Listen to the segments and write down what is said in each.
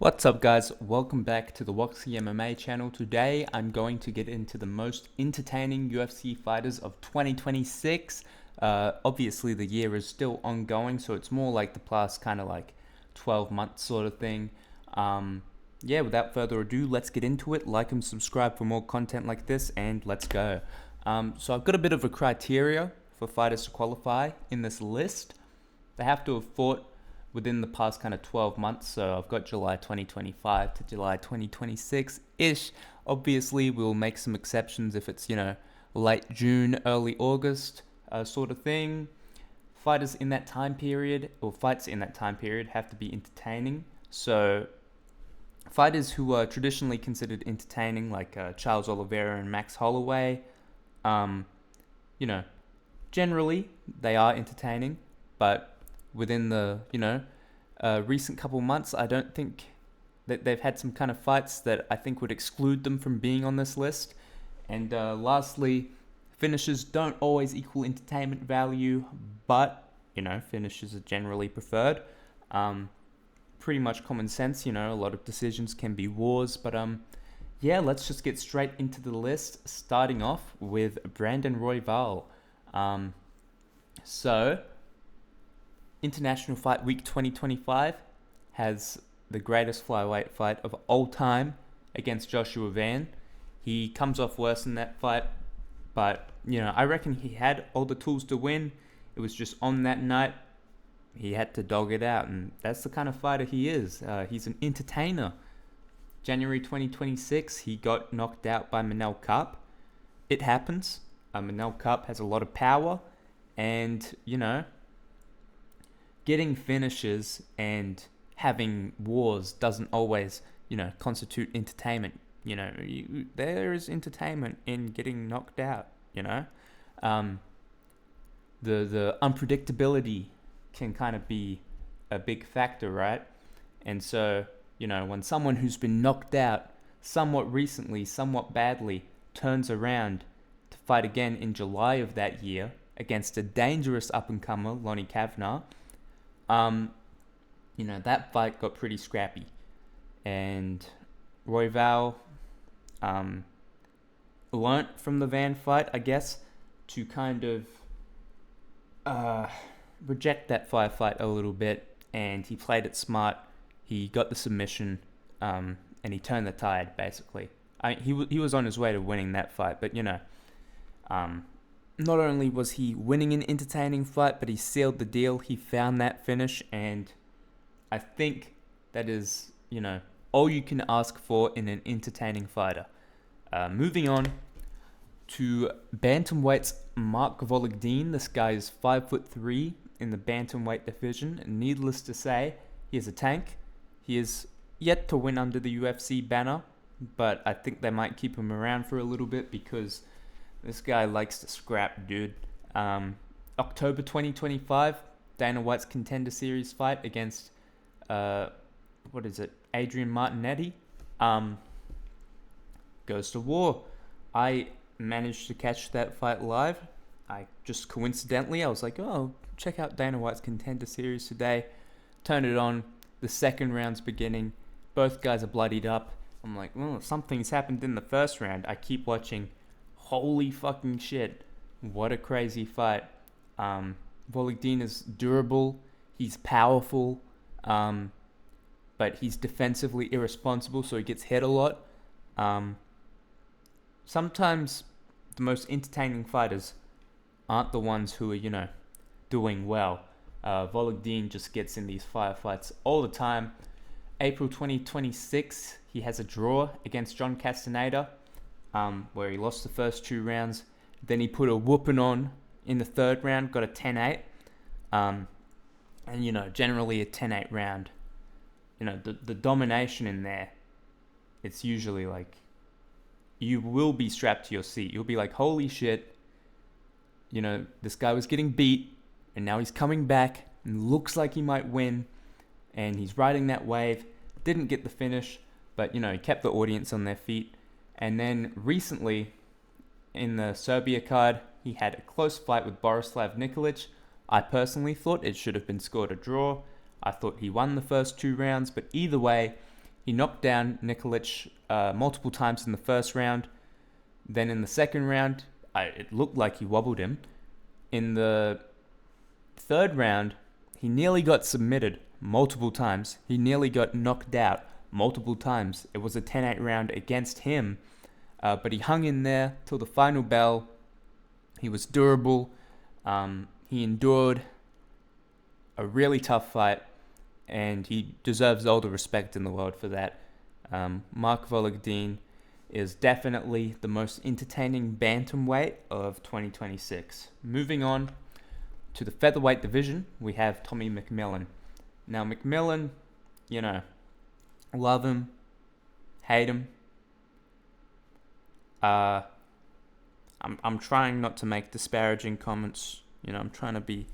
What's up, guys? Welcome back to the Woxy MMA channel. Today I'm going to get into the most entertaining UFC fighters of 2026. Obviously the year is still ongoing, so it's more like the past kind of like 12 months sort of thing. Yeah, without further ado, let's get into it. Like and subscribe for more content like this, and let's go. So I've got a bit of a criteria for fighters to qualify in this list. They have to have fought within the past kind of 12 months. So I've got July 2025 to July 2026-ish. Obviously, we'll make some exceptions if it's, late June, early August sort of thing. Fighters in that time period, or fights in that time period, have to be entertaining. So fighters who are traditionally considered entertaining, like Charles Oliveira and Max Holloway, generally they are entertaining, but within the recent couple months, I don't think that they've had some kind of fights that I think would exclude them from being on this list. And lastly, finishes don't always equal entertainment value, but finishes are generally preferred. Pretty much common sense. A lot of decisions can be wars, but yeah, let's just get straight into the list, starting off with Brandon Royval. So International Fight Week 2025 has the greatest flyweight fight of all time against Joshua Van. He comes off worse in that fight, but I reckon he had all the tools to win. It was just on that night he had to dog it out, and that's the kind of fighter he is. He's an entertainer. January 2026, he got knocked out by Manel Kape. It happens. Manel Kape has a lot of power, and getting finishes and having wars doesn't always, constitute entertainment. There is entertainment in getting knocked out. The unpredictability can kind of be a big factor, right? And so, when someone who's been knocked out somewhat recently, somewhat badly, turns around to fight again in July of that year against a dangerous up-and-comer, Lonnie Kavanagh, that fight got pretty scrappy. And Royval learnt from the Van fight, I guess, to kind of reject that firefight a little bit, and he played it smart. He got the submission, and he turned the tide, basically. He was on his way to winning that fight, but not only was he winning an entertaining fight, but he sealed the deal. He found that finish, and I think that is, all you can ask for in an entertaining fighter. Moving on to bantamweights, Mark Vologdin. This guy is 5'3" in the bantamweight division, and needless to say, he is a tank. He is yet to win under the UFC banner, but I think they might keep him around for a little bit because this guy likes to scrap, dude. October 2025, Dana White's Contender Series fight against, Adrian Martinetti, goes to war. I managed to catch that fight live. I was like, oh, check out Dana White's Contender Series today. Turn it on. The second round's beginning. Both guys are bloodied up. I'm like, well, something's happened in the first round. I keep watching. Holy fucking shit. What a crazy fight. Vologdin is durable. He's powerful. But he's defensively irresponsible, so he gets hit a lot. Sometimes the most entertaining fighters aren't the ones who are, doing well. Vologdin just gets in these firefights all the time. April 2026, he has a draw against John Castaneda, where he lost the first 2 rounds. Then he put a whooping on in the third round, got a 10-8. And, generally a 10-8 round, the domination in there, it's usually like, you will be strapped to your seat. You'll be like, holy shit, this guy was getting beat, and now he's coming back, and looks like he might win, and he's riding that wave. Didn't get the finish, but, he kept the audience on their feet. And then recently, in the Serbia card, he had a close fight with Borislav Nikolic. I personally thought it should have been scored a draw. I thought he won the first 2 rounds, but either way, he knocked down Nikolic multiple times in the first round. Then in the second round, it looked like he wobbled him. In the third round, he nearly got submitted multiple times. He nearly got knocked out multiple times. It was a 10-8 round against him, but he hung in there till the final bell. He was durable. He endured a really tough fight, and he deserves all the respect in the world for that. Mark Vologdin is definitely the most entertaining bantamweight of 2026. Moving on to the featherweight division, we have Tommy McMillan. Now, McMillan, love him, hate him. I'm trying not to make disparaging comments. I'm trying to be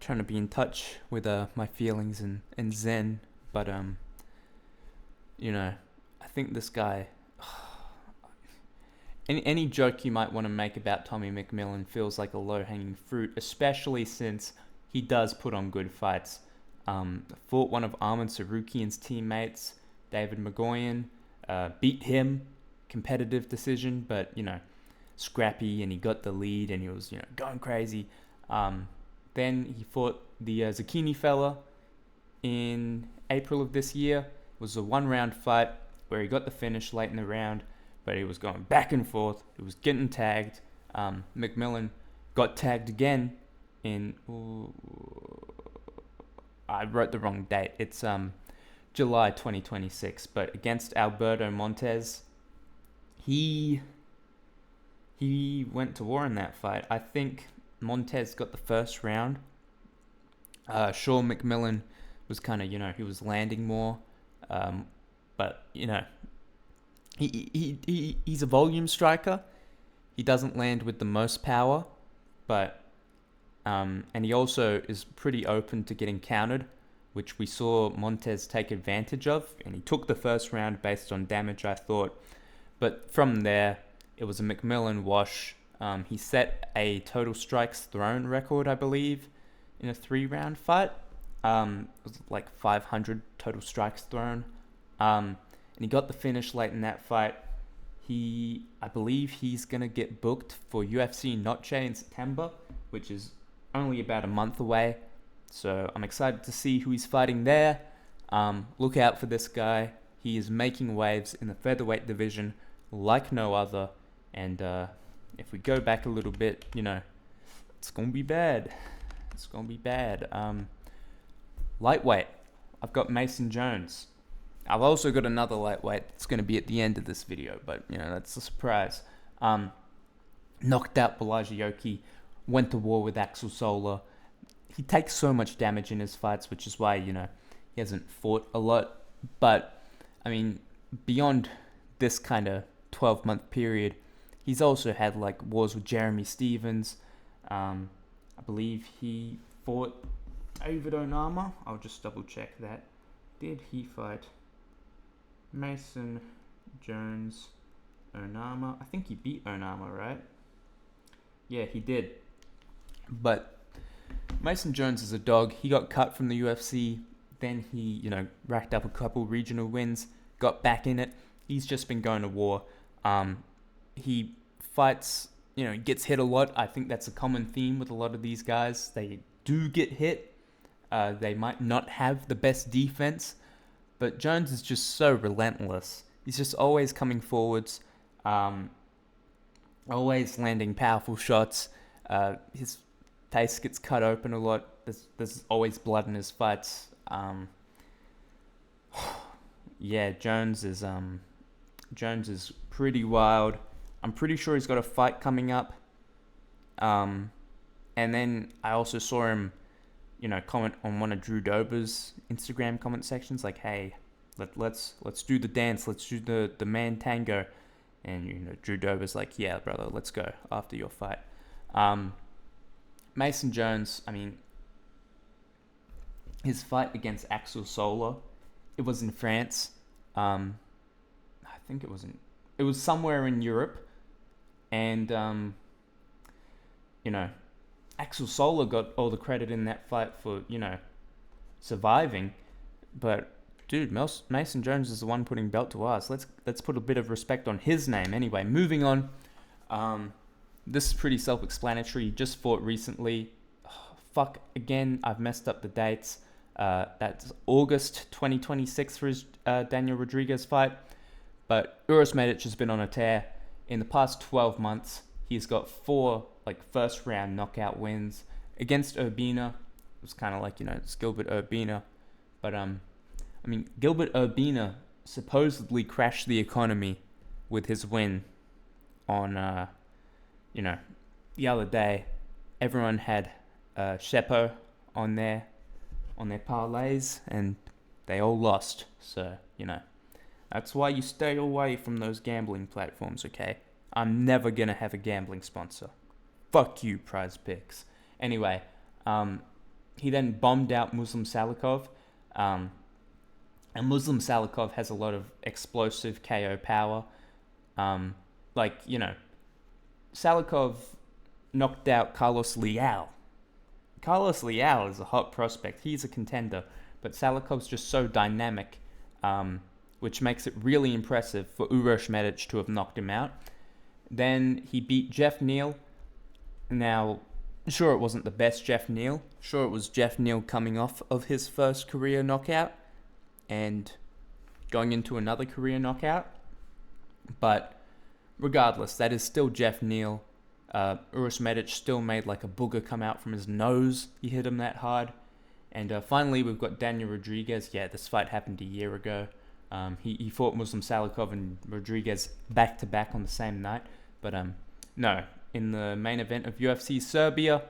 in touch with my feelings and zen. But I think this guy. Any joke you might want to make about Tommy McMillan feels like a low-hanging fruit, especially since he does put on good fights. Fought one of Arman Sarukian's teammates, David Magoyan, beat him, competitive decision, but scrappy, and he got the lead, and he was going crazy. Then he fought the Zucchini fella in April of this year. It was a one-round fight where he got the finish late in the round, but he was going back and forth. He was getting tagged. McMillan got tagged again in... I wrote the wrong date. It's July 2026. But against Alberto Montez, he went to war in that fight. I think Montez got the first round. Sure, McMillan was kind of, he was landing more. But, he's a volume striker. He doesn't land with the most power, but and he also is pretty open to getting countered, which we saw Montez take advantage of, and he took the first round based on damage, I thought. But from there, it was a McMillan wash. He set a total strikes thrown record, I believe, in a 3-round fight. It was like 500 total strikes thrown. And he got the finish late in that fight. I believe he's going to get booked for UFC Noche in September, which is only about a month away. So I'm excited to see who he's fighting there. Look out for this guy. He is making waves in the featherweight division like no other. And if we go back a little bit, it's going to be bad. It's going to be bad. Lightweight, I've got Mason Jones. I've also got another lightweight that's going to be at the end of this video, but, that's a surprise. Knocked out Balaji Yoki, went to war with Axel Sola. He takes so much damage in his fights, which is why, he hasn't fought a lot. But, beyond this kind of 12-month period, he's also had, wars with Jeremy Stevens. I believe he fought David Onama. I'll just double-check that. Did he fight Mason Jones Onama? I think he beat Onama, right? Yeah, he did. But Mason Jones is a dog. He got cut from the UFC. Then he, racked up a couple regional wins, got back in it. He's just been going to war. He fights, he gets hit a lot. I think that's a common theme with a lot of these guys. They do get hit. They might not have the best defense, but Jones is just so relentless. He's just always coming forwards, always landing powerful shots. His face gets cut open a lot. There's always blood in his fights. Yeah, Jones is pretty wild. I'm pretty sure he's got a fight coming up. And then I also saw him, comment on one of Drew Dober's Instagram comment sections, like, "Hey, let's do the dance, let's do the man tango," and Drew Dober's like, "Yeah, brother, let's go after your fight." Mason Jones, his fight against Axel Sola, it was in France. I think it was somewhere in Europe, and Axel Sola got all the credit in that fight for surviving, but dude, Mason Jones is the one putting belt to ass. Let's put a bit of respect on his name. Anyway, moving on. This is pretty self-explanatory. He just fought recently. Fuck, again, I've messed up the dates. That's August 2026 for his Daniel Rodriguez fight. But Uros Medic has been on a tear. In the past 12 months, he's got 4 first-round knockout wins. Against Urbina, it was kind of like, it's Gilbert Urbina. But, Gilbert Urbina supposedly crashed the economy with his win on, the other day. Everyone had Shepo on their parlays, and they all lost. So, that's why you stay away from those gambling platforms, okay? I'm never going to have a gambling sponsor. Fuck you, Prize Picks. Anyway, he then bombed out Muslim Salikov. And Muslim Salikov has a lot of explosive KO power. Salikov knocked out Carlos Leal. Carlos Leal is a hot prospect. He's a contender. But Salikov's just so dynamic, which makes it really impressive for Uros Medic to have knocked him out. Then he beat Jeff Neal. Now, sure, it wasn't the best Jeff Neal. Sure, it was Jeff Neal coming off of his first career knockout and going into another career knockout. But regardless, that is still Jeff Neal. Uros Medic still made a booger come out from his nose. He hit him that hard. And finally, we've got Daniel Rodriguez. Yeah, this fight happened a year ago. He fought Muslim Salikov and Rodriguez back-to-back on the same night. But no, in the main event of UFC Serbia,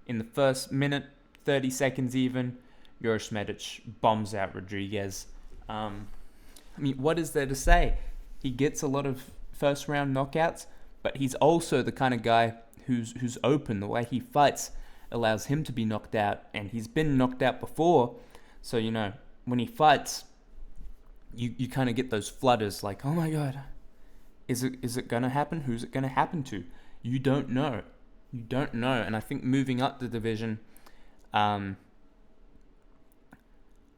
in the first minute, 30 seconds even, Uros Medic bombs out Rodriguez. What is there to say? He gets a lot of first-round knockouts, but he's also the kind of guy who's open. The way he fights allows him to be knocked out, and he's been knocked out before. So, when he fights, you kind of get those flutters like, oh my God, is it going to happen? Who's it going to happen to? You don't know. And I think moving up the division,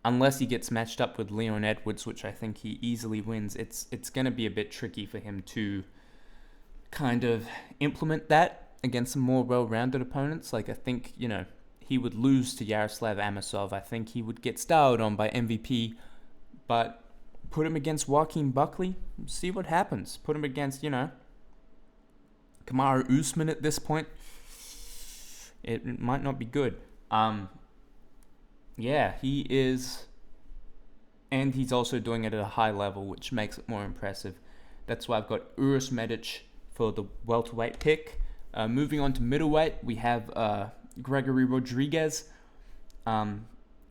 unless he gets matched up with Leon Edwards, which I think he easily wins, it's going to be a bit tricky for him to kind of implement that against some more well-rounded opponents. I think, he would lose to Yaroslav Amosov. I think he would get styled on by MVP, but put him against Joaquin Buckley, see what happens. Put him against, Kamaru Usman at this point. It might not be good. Yeah, he is, and he's also doing it at a high level, which makes it more impressive. That's why I've got Uros Medic for the welterweight pick. Moving on to middleweight, we have Gregory Rodriguez.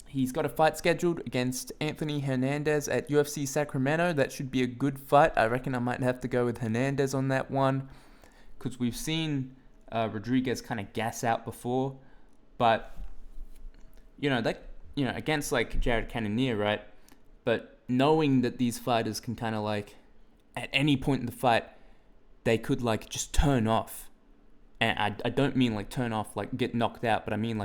He's got a fight scheduled against Anthony Hernandez at UFC Sacramento. That should be a good fight. I reckon I might have to go with Hernandez on that one, because we've seen Rodriguez kind of gas out before. But against Jared Cannonier, right? But knowing that these fighters can kind of at any point in the fight, they could just turn off. And I don't mean turn off, get knocked out, but I mean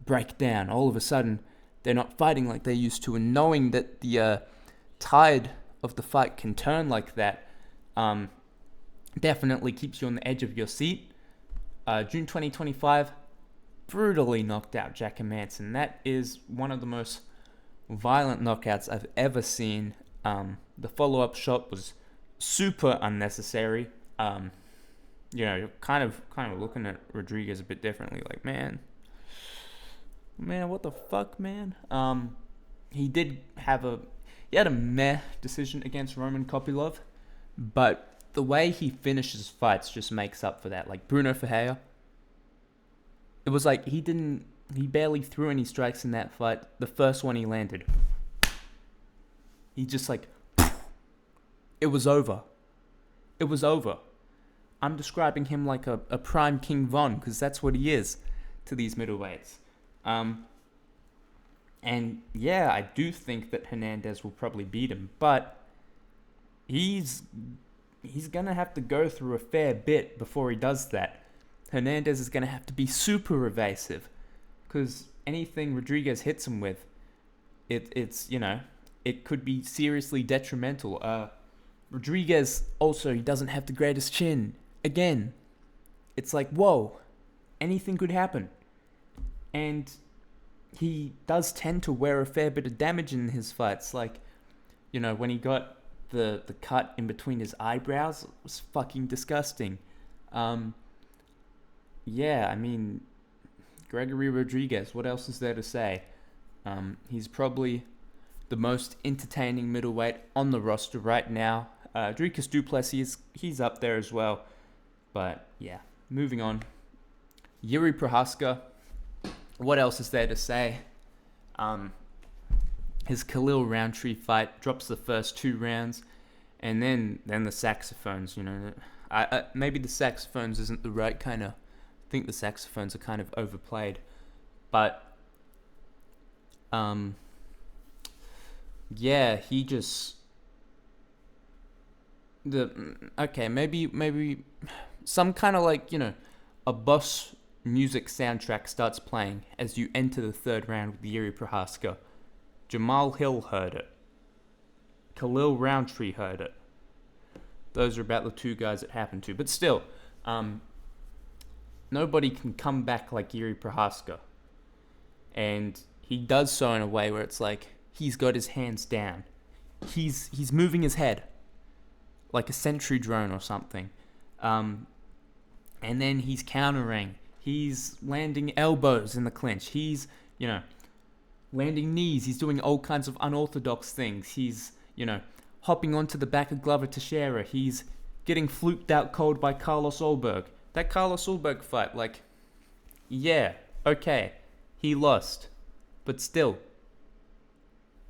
break down. All of a sudden, they're not fighting like they used to. And knowing that the tide of the fight can turn like that definitely keeps you on the edge of your seat. June 2025, brutally knocked out Jack Hermansson. That is one of the most violent knockouts I've ever seen. The follow-up shot was super unnecessary. You're kind of looking at Rodriguez a bit differently. Man, what the fuck, man? He had a meh decision against Roman Kopylov, but the way he finishes fights just makes up for that. Bruno Ferreira, it was he barely threw any strikes in that fight. The first one he landed, he just it was over. It was over. I'm describing him like a prime King Von, because that's what he is to these middleweights. And yeah, I do think that Hernandez will probably beat him, but he's gonna have to go through a fair bit before he does that. Hernandez is gonna have to be super evasive, because anything Rodriguez hits him with, it's it could be seriously detrimental. Rodriguez also, he doesn't have the greatest chin. Again, it's like, whoa, anything could happen. And he does tend to wear a fair bit of damage in his fights. Like, when he got the cut in between his eyebrows, it was fucking disgusting. Gregory Rodriguez, what else is there to say? He's probably the most entertaining middleweight on the roster right now. Dricus du Plessis, he's up there as well. But yeah, moving on. Yuri Prohaska, what else is there to say? His Khalil Roundtree fight drops the first 2 rounds, and then the saxophones. Maybe the saxophones isn't the right kind of. I think the saxophones are kind of overplayed, but he just maybe some kind of like a boss music soundtrack starts playing as you enter the 3rd round with Yuri Prohaska. Jamal Hill heard it. Khalil Roundtree heard it. Those are about the 2 guys it happened to. But still, nobody can come back like Yuri Prohaska. And he does so in a way where it's like he's got his hands down. He's moving his head like a sentry drone or something. And then he's countering. He's landing elbows in the clinch. He's, landing knees. He's doing all kinds of unorthodox things. He's, hopping onto the back of Glover Teixeira. He's getting fluked out cold by Carlos Ulberg. That Carlos Ulberg fight, he lost. But still,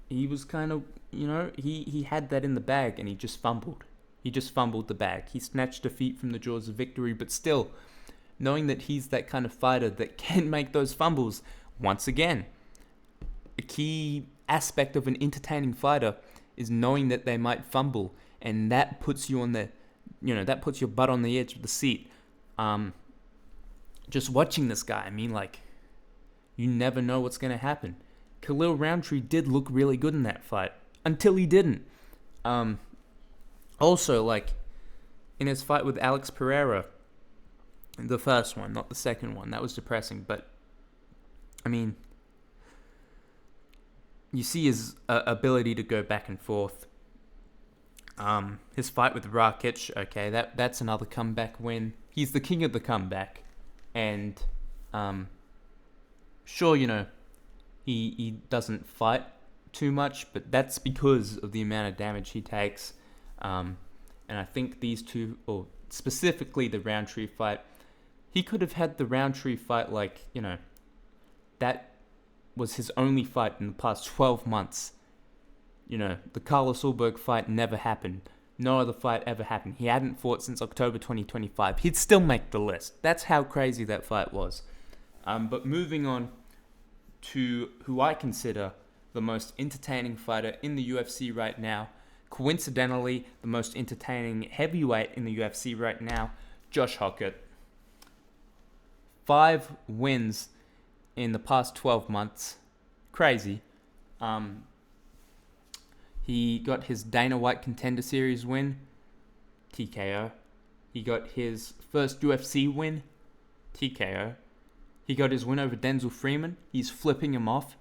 he was kind of, he had that in the bag and he just fumbled. He just fumbled the bag. He snatched defeat from the jaws of victory, but still, knowing that he's that kind of fighter that can make those fumbles, once again, a key aspect of an entertaining fighter is knowing that they might fumble, and that puts you on that puts your butt on the edge of the seat. Just watching this guy, you never know what's going to happen. Khalil Roundtree did look really good in that fight, until he didn't. Also, in his fight with Alex Pereira, the first one, not the second one, that was depressing, but, you see his ability to go back and forth. His fight with Rakic, that's another comeback win. He's the king of the comeback. And, sure, he doesn't fight too much, but that's because of the amount of damage he takes. And I think these two, or specifically the Roundtree fight, he could have had the Roundtree fight that was his only fight in the past 12 months. The Carlos Ulberg fight never happened. No other fight ever happened. He hadn't fought since October 2025. He'd still make the list. That's how crazy that fight was. But moving on to who I consider the most entertaining fighter in the UFC right now. Coincidentally, the most entertaining heavyweight in the UFC right now, Josh Hockett. 5 wins in the past 12 months. Crazy. He got his Dana White Contender Series win, TKO. He got his first UFC win, TKO. He got his win over Denzel Freeman. He's flipping him off.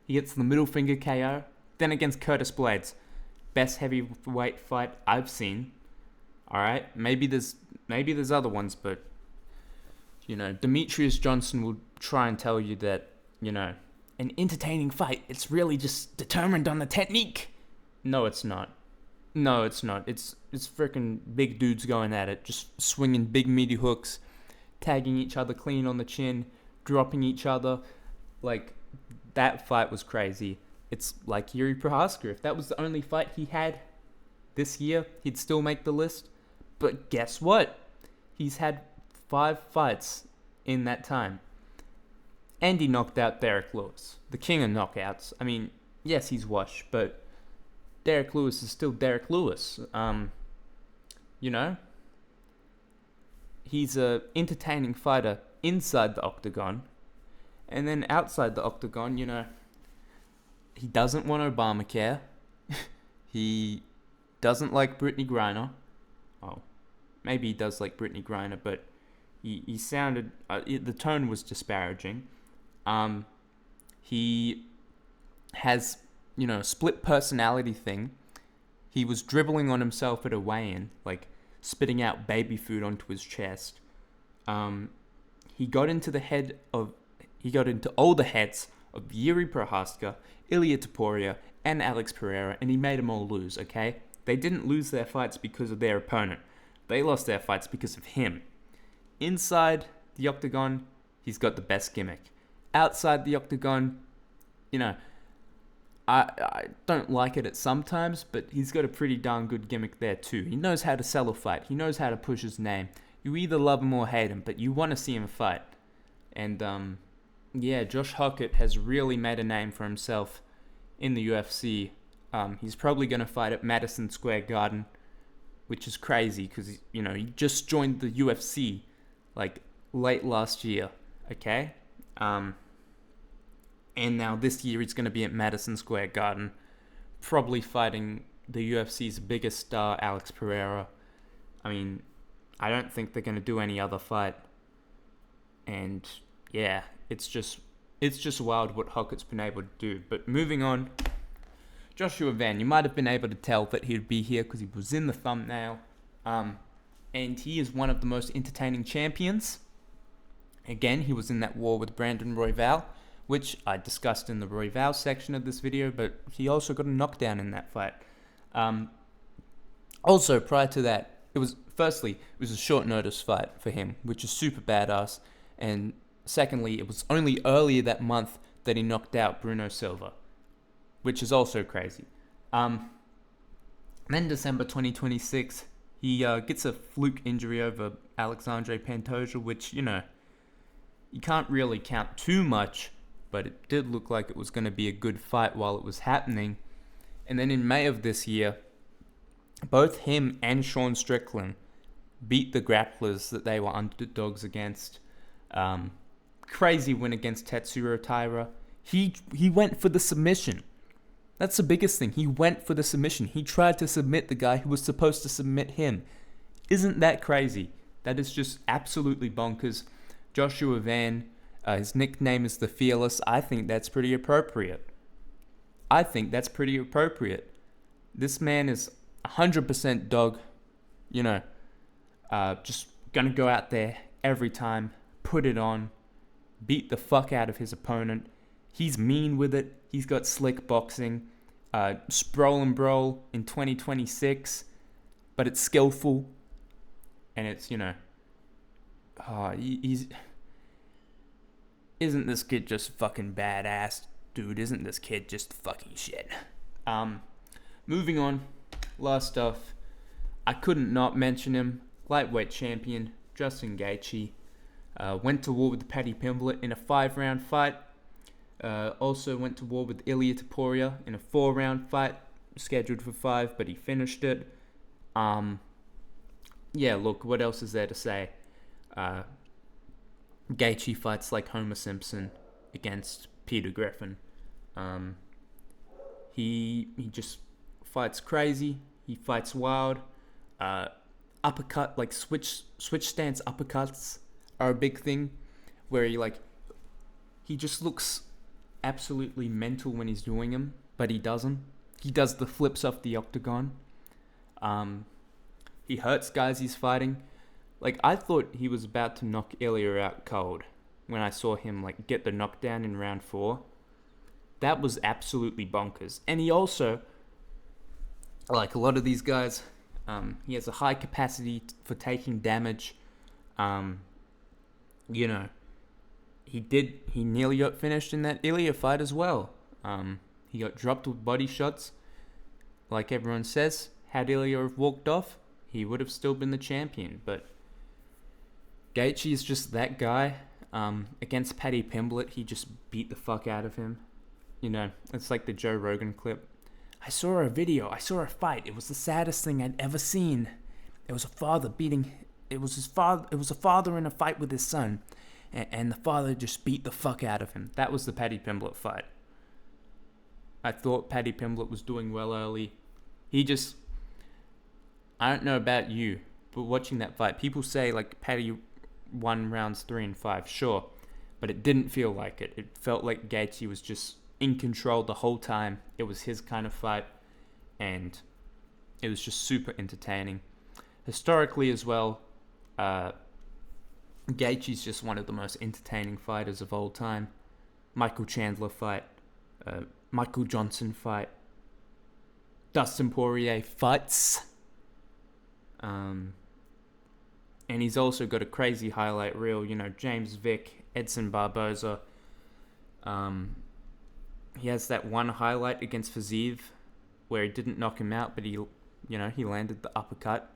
He gets the middle finger KO. Then against Curtis Blades. Best heavyweight fight I've seen. Alright, maybe there's other ones, but Demetrius Johnson will try and tell you that, an entertaining fight, it's really just determined on the technique. No, it's not. It's freaking big dudes going at it, just swinging big meaty hooks, tagging each other clean on the chin, dropping each other. That fight was crazy. It's like Yuri Prohaska. If that was the only fight he had this year, he'd still make the list. But guess what? He's had 5 fights in that time. And he knocked out Derek Lewis, the king of knockouts. Yes, he's washed, but Derek Lewis is still Derek Lewis. He's a entertaining fighter inside the octagon. And then outside the octagon, he doesn't want Obamacare. He doesn't like Brittany Griner. Oh, maybe he does like Brittany Griner, but he sounded... the tone was disparaging. He has, a split personality thing. He was dribbling on himself at a weigh-in, like spitting out baby food onto his chest. He got into all the heads of Yuri Prohaska, Ilia Topuria, and Alex Pereira, and he made them all lose, okay? They didn't lose their fights because of their opponent. They lost their fights because of him. Inside the octagon, he's got the best gimmick. Outside the octagon, I don't like it at sometimes, but he's got a pretty darn good gimmick there too. He knows how to sell a fight. He knows how to push his name. You either love him or hate him, but you want to see him fight. And Josh Hockett has really made a name for himself in the UFC. He's probably going to fight at Madison Square Garden, which is crazy because he just joined the UFC like late last year. Okay. And now this year he's going to be at Madison Square Garden, probably fighting the UFC's biggest star, Alex Pereira. I mean, I don't think they're going to do any other fight. And yeah, it's just wild what Hockett's been able to do. But moving on, Joshua Van, you might have been able to tell that he'd be here because he was in the thumbnail. And he is one of the most entertaining champions. Again, he was in that war with Brandon Royval, which I discussed in the Royval section of this video, but he also got a knockdown in that fight. Also, prior to that, it was a short notice fight for him, which is super badass. And secondly, it was only earlier that month that he knocked out Bruno Silva, which is also crazy. Then December 2026, he gets a fluke injury over Alexandre Pantoja, which, you can't really count too much, but it did look like it was going to be a good fight while it was happening. And then in May of this year, both him and Sean Strickland beat the grapplers that they were underdogs against. Crazy win against Tetsuro Taira. He went for the submission. That's the biggest thing. He went for the submission. He tried to submit the guy who was supposed to submit him. Isn't that crazy? That is just absolutely bonkers. Joshua Van, his nickname is the Fearless. I think that's pretty appropriate. This man is 100% dog. Just gonna go out there every time, put it on, beat the fuck out of his opponent. He's mean with it. He's got slick boxing. Sprawl and Brawl in 2026, but it's skillful, and it's isn't this kid just fucking badass, dude? Isn't this kid just fucking shit? Moving on, last stuff. I couldn't not mention him. Lightweight champion Justin Gaethje went to war with Paddy Pimblett in a 5-round fight. Also went to war with Ilia Topuria in a 4-round fight, scheduled for 5, but he finished it. Look, what else is there to say? Gaethje fights like Homer Simpson against Peter Griffin. He just fights crazy. He fights wild. Uppercut, like switch stance uppercuts are a big thing, where he just looks absolutely mental when he's doing them, but he doesn't. He does the flips off the octagon. He hurts guys he's fighting. I thought he was about to knock Ilia out cold when I saw him get the knockdown in round 4. That was absolutely bonkers. And he also, like a lot of these guys, he has a high capacity for taking damage. He nearly got finished in that Ilia fight as well. He got dropped with body shots. Like everyone says, had Ilia have walked off, he would have still been the champion. But Gaethje is just that guy. Against Paddy Pimblett, he just beat the fuck out of him. It's like the Joe Rogan clip. I saw a fight. It was the saddest thing I'd ever seen. It was a father in a fight with his son. And the father just beat the fuck out of him. That was the Paddy Pimblett fight. I thought Paddy Pimblett was doing well early. He just, I don't know about you, but watching that fight, people say like Paddy won rounds 3 and 5, sure, but it didn't feel like it. It felt like Gaethje was just in control the whole time. It was his kind of fight, and it was just super entertaining. Historically as well, Gaethje's just one of the most entertaining fighters of all time. Michael Chandler fight, Michael Johnson fight, Dustin Poirier fights. And he's also got a crazy highlight reel, James Vick, Edson Barboza. He has that one highlight against Fiziev where he didn't knock him out, but he landed the uppercut.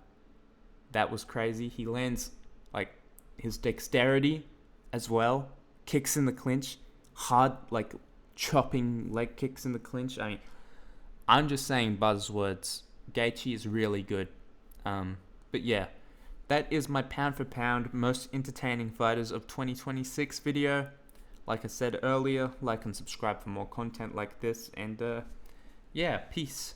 That was crazy. He lands like his dexterity as well, kicks in the clinch, hard like chopping leg kicks in the clinch. I mean, I'm just saying buzzwords. Gaethje is really good. But yeah, that is my pound for pound most entertaining fighters of 2026 video. Like I said earlier, like and subscribe for more content like this. And yeah, peace.